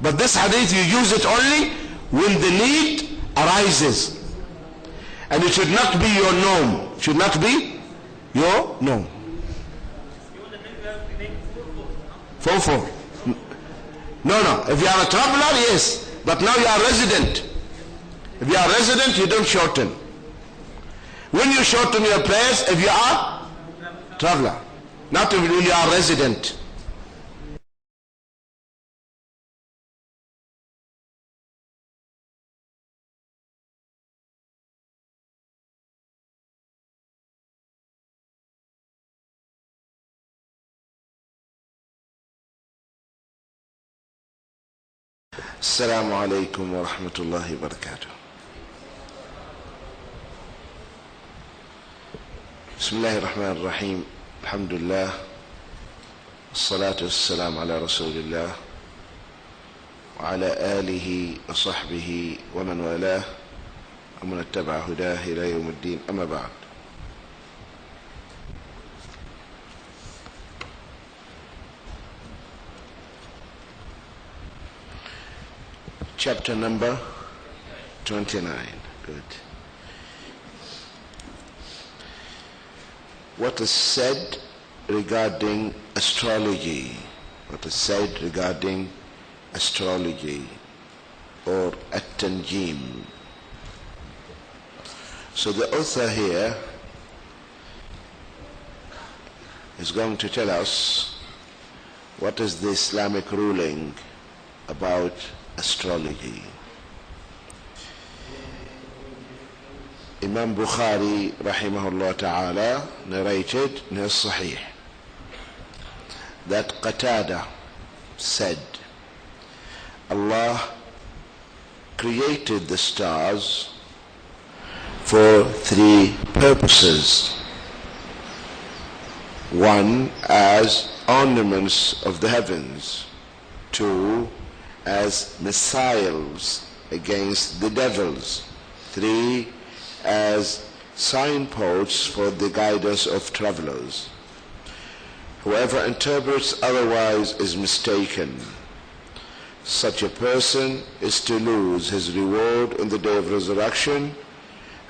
But this hadith, you use it only when the need arises. And it should not be your norm. It should not be your norm. Four. No. If you are a traveler, yes. But now you are resident. If you are resident, you don't shorten. When you shorten your prayers, if you are traveler. Not when you are resident. السلام عليكم ورحمة الله وبركاته. بسم الله الرحمن الرحيم. الحمد لله والصلاة والسلام على رسول الله وعلى آله وصحبه ومن والاه ومن اتبع هداه إلى يوم الدين. أما بعد. Chapter number 29. Good. What is said regarding astrology? What is said regarding astrology or at-tanjim? So the author here is going to tell us what is the Islamic ruling about astrology. Imam Bukhari rahimahullah ta'ala narrated in his Sahih that Qatada said, Allah created the stars for three purposes. One, as ornaments of the heavens. Two, as missiles against the devils. Three, as signposts for the guidance of travelers. Whoever interprets otherwise is mistaken. Such a person is to lose his reward in the day of resurrection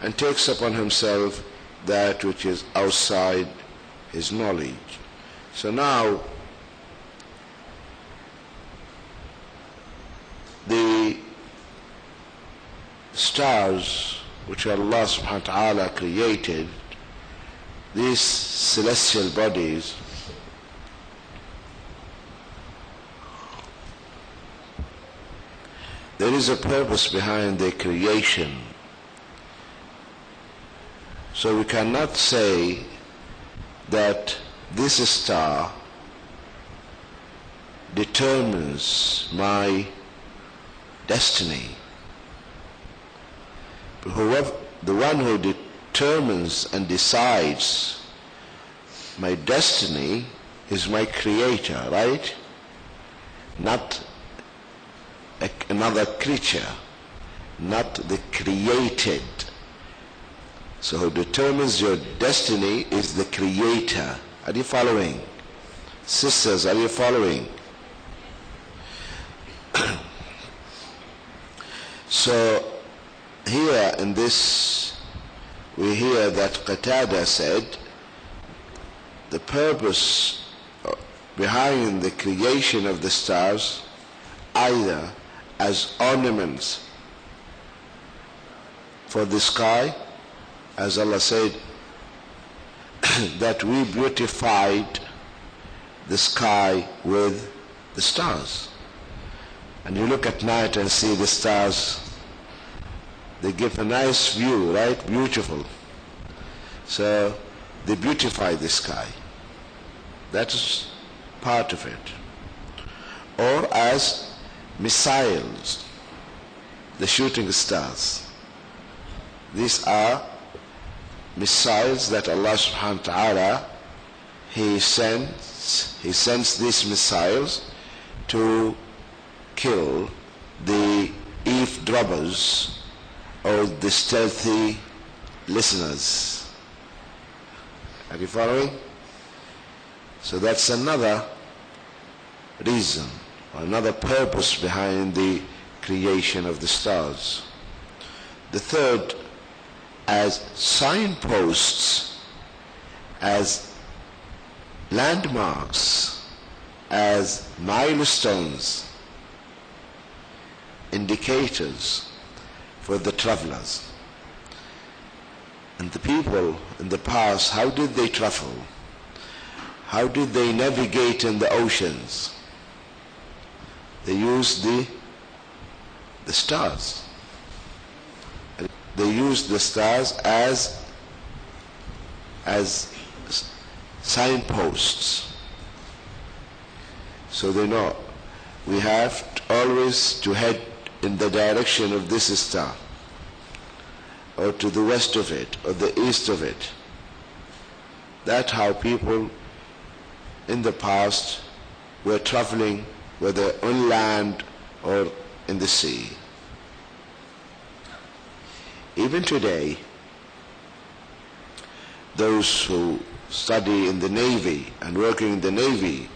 and takes upon himself that which is outside his knowledge. So now, the stars which Allah subhanahu wa ta'ala created, these celestial bodies, there is a purpose behind their creation. So we cannot say that this star determines my destiny. Whoever, the one who determines and decides my destiny is my creator, right? Not another creature, not the created. So who determines your destiny is the creator. Are you following? Sisters, are you following? So here in this, we hear that Qatada said the purpose behind the creation of the stars, either as ornaments for the sky, as Allah said, that we beautified the sky with the stars. And you look at night and see the stars, they give a nice view, right? Beautiful. So they beautify the sky. That is part of it. Or as missiles, the shooting stars. These are missiles that Allah subhanahu wa ta'ala, He sends these missiles to kill the eavesdroppers or the stealthy listeners. Are you following? So that's another reason. another purpose behind the creation of the stars. The third, as signposts, as landmarks, as milestones, indicators for the travelers. And the people in the past, how did they travel? How did they navigate in the oceans? They used the stars. They used the stars as signposts. So they know we have always to head in the direction of this star, or to the west of it, or the east of it. That's how people in the past were traveling, whether on land or in the sea. Even today, those who study in the Navy and working in the Navy,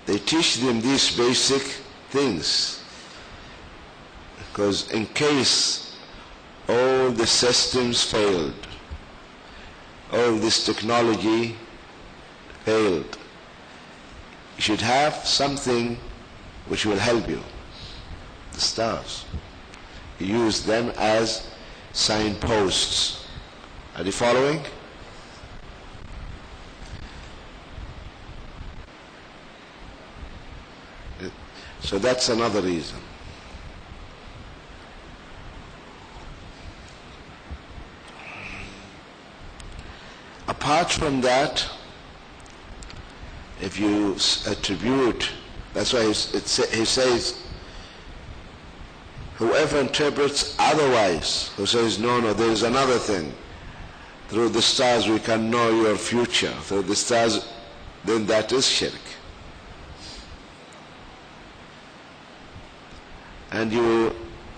they teach them these basic things. Because in case all the systems failed, all this technology failed, you should have something which will help you. The stars. You use them as signposts. Are you following? So that's another reason. Apart from that, if you attribute, that's why he says, whoever interprets otherwise, who says, no, there is another thing, through the stars we can know your future, through the stars, then that is shirk. And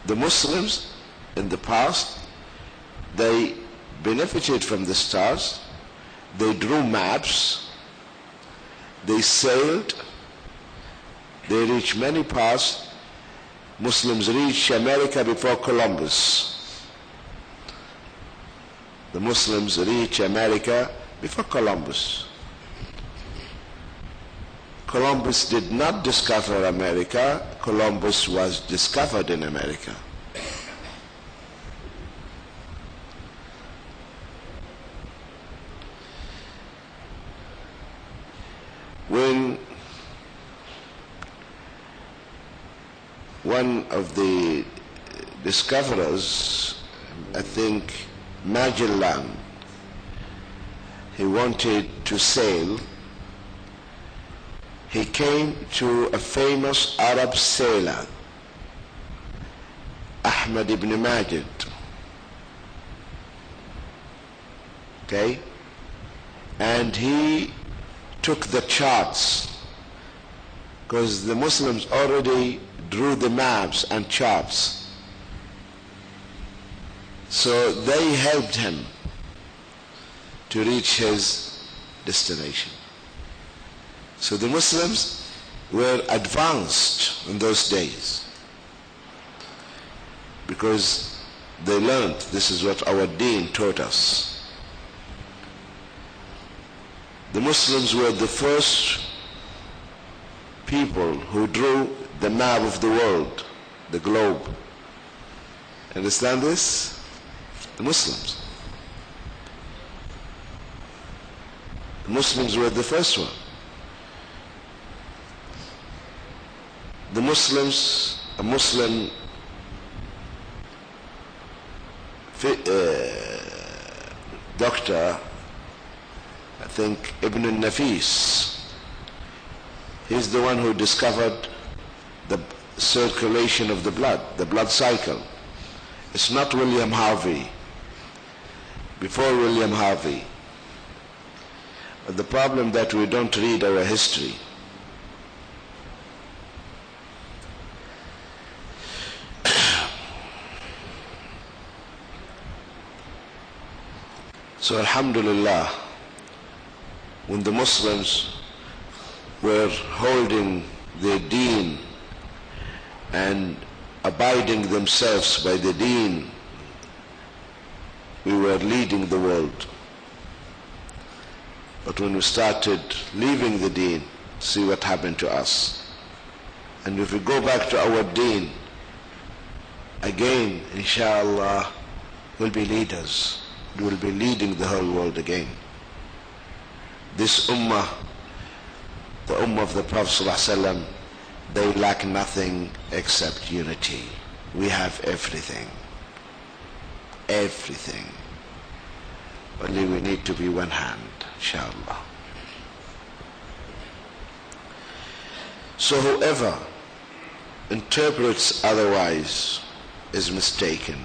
the Muslims in the past, they benefited from the stars. They drew maps, they sailed, they reached many parts. Muslims reached America before Columbus. The Muslims reached America before Columbus. Columbus did not discover America, Columbus was discovered in America. When one of the discoverers, I think Magellan, he wanted to sail, he came to a famous Arab sailor, Ahmad ibn Majid. Okay? And he took the charts, because the Muslims already drew the maps and charts. So they helped him to reach his destination. So the Muslims were advanced in those days, because they learned this is what our deen taught us. The Muslims were the first people who drew the map of the world, the globe. Understand this? The Muslims. The Muslims were the first one. The Muslims, a Muslim doctor, I think Ibn al-Nafis, he's the one who discovered the circulation of the blood cycle. It's not William Harvey. Before William Harvey. But the problem that we don't read our history. So alhamdulillah, when the Muslims were holding their deen and abiding themselves by the deen, we were leading the world. But when we started leaving the deen, see what happened to us. And if we go back to our deen, again, inshallah, we'll be leaders. We will be leading the whole world again. This ummah, the ummah of the Prophet ﷺ, they lack nothing except unity. We have everything. Everything. Only we need to be one hand, inshallah. So whoever interprets otherwise is mistaken.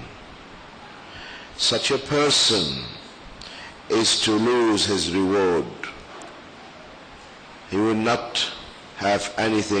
Such a person is to lose his reward. He will not have anything